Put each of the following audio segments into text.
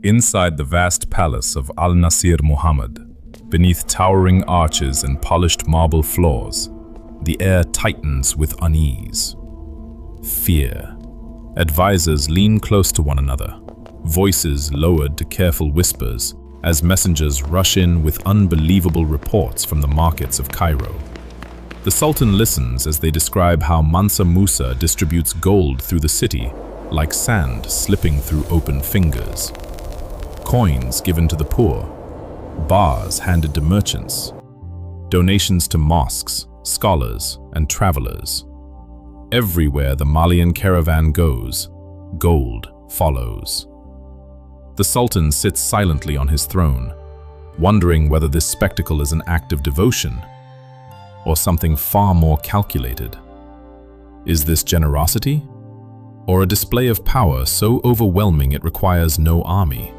Inside the vast palace of Al-Nasir Muhammad, beneath towering arches and polished marble floors, the air tightens with unease. Fear. Advisors lean close to one another, voices lowered to careful whispers as messengers rush in with unbelievable reports from the markets of Cairo. The Sultan listens as they describe how Mansa Musa distributes gold through the city like sand slipping through open fingers. Coins given to the poor, bars handed to merchants, donations to mosques, scholars, and travelers. Everywhere the Malian caravan goes, gold follows. The Sultan sits silently on his throne, wondering whether this spectacle is an act of devotion or something far more calculated. Is this generosity, or a display of power so overwhelming it requires no army?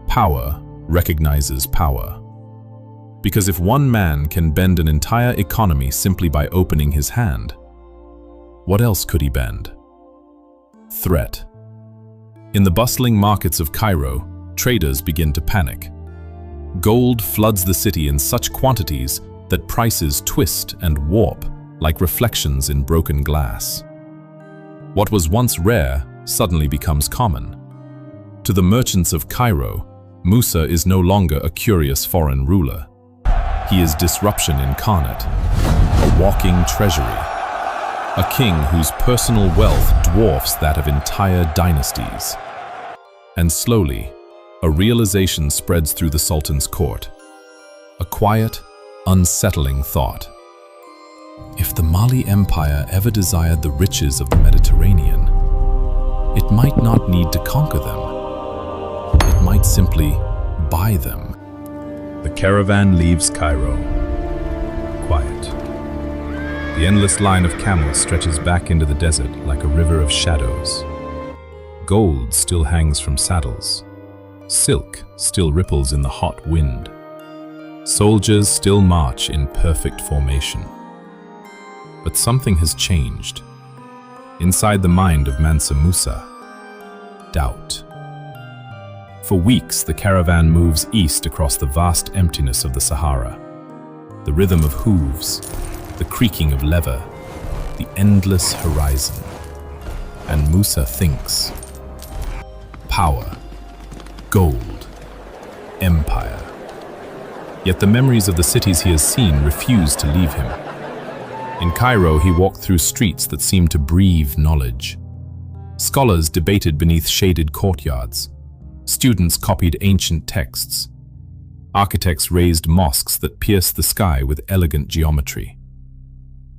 Power recognizes power. Because if one man can bend an entire economy simply by opening his hand, what else could he bend? Threat. In the bustling markets of Cairo, traders begin to panic. Gold floods the city in such quantities that prices twist and warp like reflections in broken glass. What was once rare suddenly becomes common. To the merchants of Cairo, Musa is no longer a curious foreign ruler. He is disruption incarnate, a walking treasury, a king whose personal wealth dwarfs that of entire dynasties. And slowly, a realization spreads through the Sultan's court. A quiet, unsettling thought. If the Mali Empire ever desired the riches of the Mediterranean, it might not need to conquer them. It might simply buy them. The caravan leaves Cairo. Quiet. The endless line of camels stretches back into the desert like a river of shadows. Gold still hangs from saddles. Silk still ripples in the hot wind. Soldiers still march in perfect formation. But something has changed. Inside the mind of Mansa Musa, doubt. For weeks, the caravan moves east across the vast emptiness of the Sahara. The rhythm of hooves, the creaking of leather, the endless horizon. And Musa thinks. Power, gold, empire. Yet the memories of the cities he has seen refuse to leave him. In Cairo, he walked through streets that seemed to breathe knowledge. Scholars debated beneath shaded courtyards. Students copied ancient texts. Architects raised mosques that pierced the sky with elegant geometry.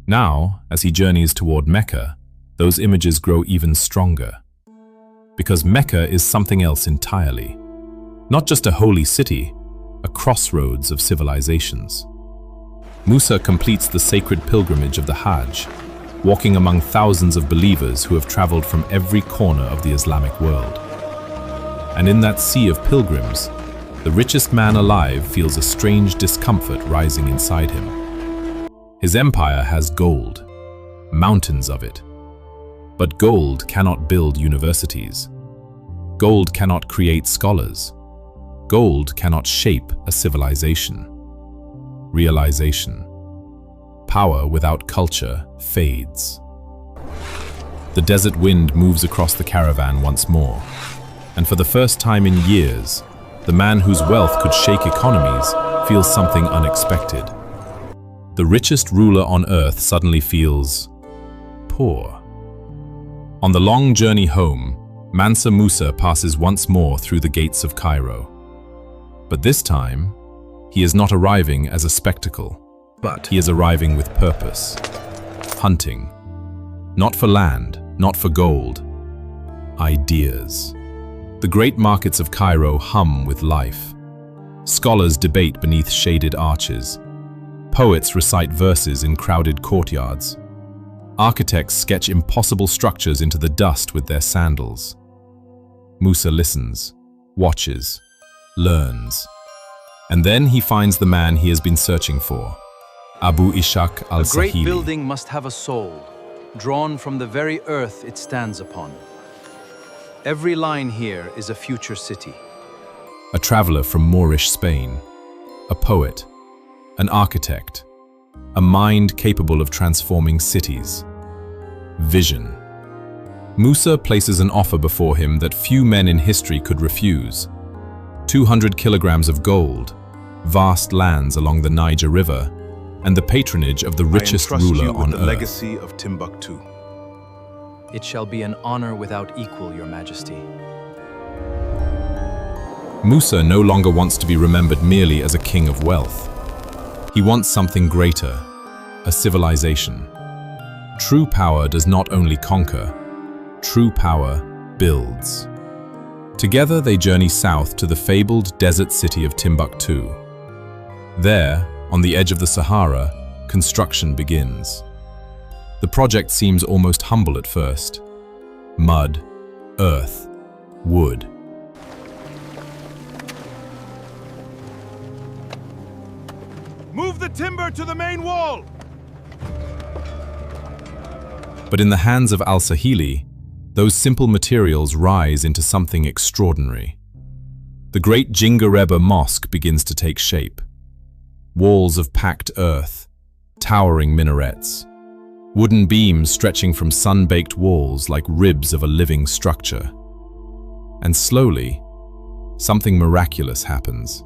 Now, as he journeys toward Mecca, those images grow even stronger. Because Mecca is something else entirely. Not just a holy city, a crossroads of civilizations. Musa completes the sacred pilgrimage of the Hajj, walking among thousands of believers who have traveled from every corner of the Islamic world. And in that sea of pilgrims, the richest man alive feels a strange discomfort rising inside him. His empire has gold, mountains of it. But gold cannot build universities. Gold cannot create scholars. Gold cannot shape a civilization. Realization. Power without culture fades. The desert wind moves across the caravan once more. And for the first time in years, the man whose wealth could shake economies feels something unexpected. The richest ruler on earth suddenly feels poor. On the long journey home, Mansa Musa passes once more through the gates of Cairo. But this time, he is not arriving as a spectacle, but he is arriving with purpose. Hunting. Not for land, not for gold. Ideas. The great markets of Cairo hum with life. Scholars debate beneath shaded arches. Poets recite verses in crowded courtyards. Architects sketch impossible structures into the dust with their sandals. Musa listens, watches, learns. And then he finds the man he has been searching for, Abu Ishaq al-Sahili. A great building must have a soul, drawn from the very earth it stands upon. Every line here is a future city. A traveler from Moorish Spain, a poet, an architect, a mind capable of transforming cities. Vision. Musa places an offer before him that few men in history could refuse. 200 kilograms of gold, vast lands along the Niger River, and the patronage of the richest ruler on the earth. legacy of Timbuktu. It shall be an honor without equal, Your Majesty. Musa no longer wants to be remembered merely as a king of wealth. He wants something greater, a civilization. True power does not only conquer, true power builds. Together they journey south to the fabled desert city of Timbuktu. There, on the edge of the Sahara, construction begins. The project seems almost humble at first. Mud, earth, wood. Move the timber to the main wall! But in the hands of Al-Sahili, those simple materials rise into something extraordinary. The great Jingareba Mosque begins to take shape. Walls of packed earth, towering minarets, wooden beams stretching from sun-baked walls like ribs of a living structure. And slowly, something miraculous happens.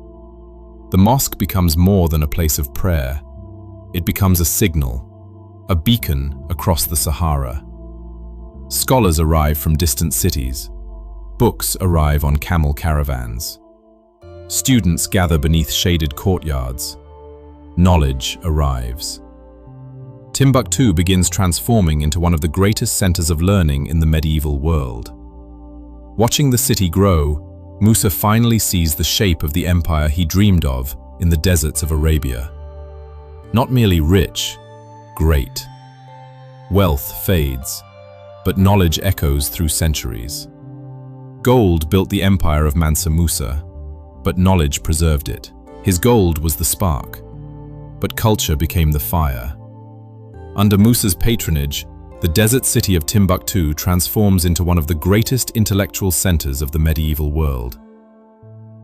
The mosque becomes more than a place of prayer. It becomes a signal, a beacon across the Sahara. Scholars arrive from distant cities. Books arrive on camel caravans. Students gather beneath shaded courtyards. Knowledge arrives. Timbuktu begins transforming into one of the greatest centers of learning in the medieval world. Watching the city grow, Musa finally sees the shape of the empire he dreamed of in the deserts of Arabia. Not merely rich, great. Wealth fades, but knowledge echoes through centuries. Gold built the empire of Mansa Musa, but knowledge preserved it. His gold was the spark, but culture became the fire. Under Musa's patronage, the desert city of Timbuktu transforms into one of the greatest intellectual centers of the medieval world.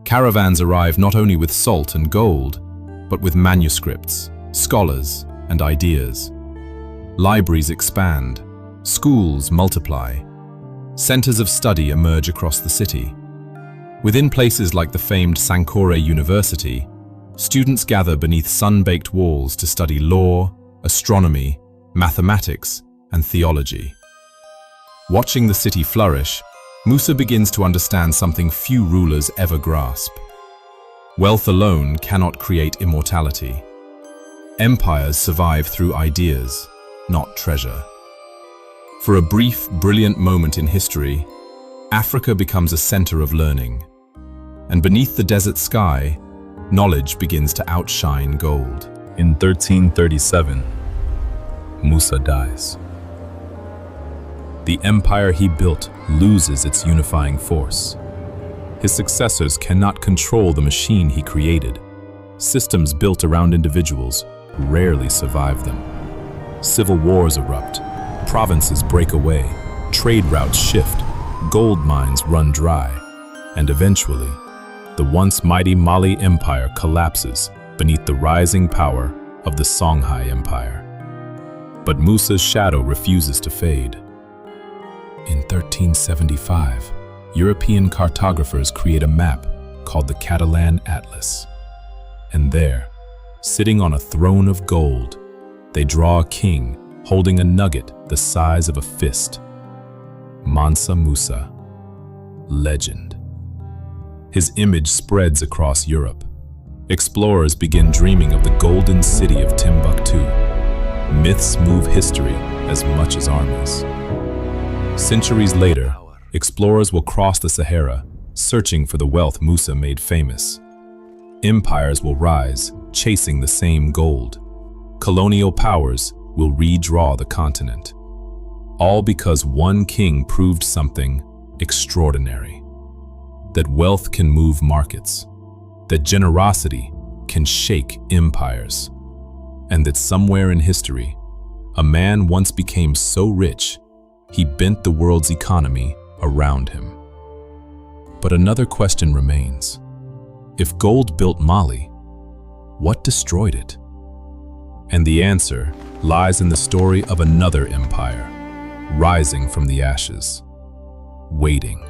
Caravans arrive not only with salt and gold, but with manuscripts, scholars, and ideas. Libraries expand, schools multiply. Centers of study emerge across the city. Within places like the famed Sankore University, students gather beneath sun-baked walls to study law, astronomy, mathematics, and theology. Watching the city flourish, Musa begins to understand something few rulers ever grasp. Wealth alone cannot create immortality. Empires survive through ideas, not treasure. For a brief, brilliant moment in history, Africa becomes a center of learning. And beneath the desert sky, knowledge begins to outshine gold. In 1337, Musa dies. The empire he built loses its unifying force. His successors cannot control the machine he created. Systems built around individuals rarely survive them. Civil wars erupt, provinces break away, trade routes shift, gold mines run dry, and eventually, the once mighty Mali Empire collapses beneath the rising power of the Songhai Empire. But Musa's shadow refuses to fade. In 1375, European cartographers create a map called the Catalan Atlas. And there, sitting on a throne of gold, they draw a king holding a nugget the size of a fist. Mansa Musa, legend. His image spreads across Europe. Explorers begin dreaming of the golden city of Timbuktu. Myths move history as much as armies. Centuries later, explorers will cross the Sahara, searching for the wealth Musa made famous. Empires will rise, chasing the same gold. Colonial powers will redraw the continent. All because one king proved something extraordinary. That wealth can move markets. That generosity can shake empires. And that somewhere in history, a man once became so rich, he bent the world's economy around him. But another question remains. If gold built Mali, what destroyed it? And the answer lies in the story of another empire, rising from the ashes, waiting.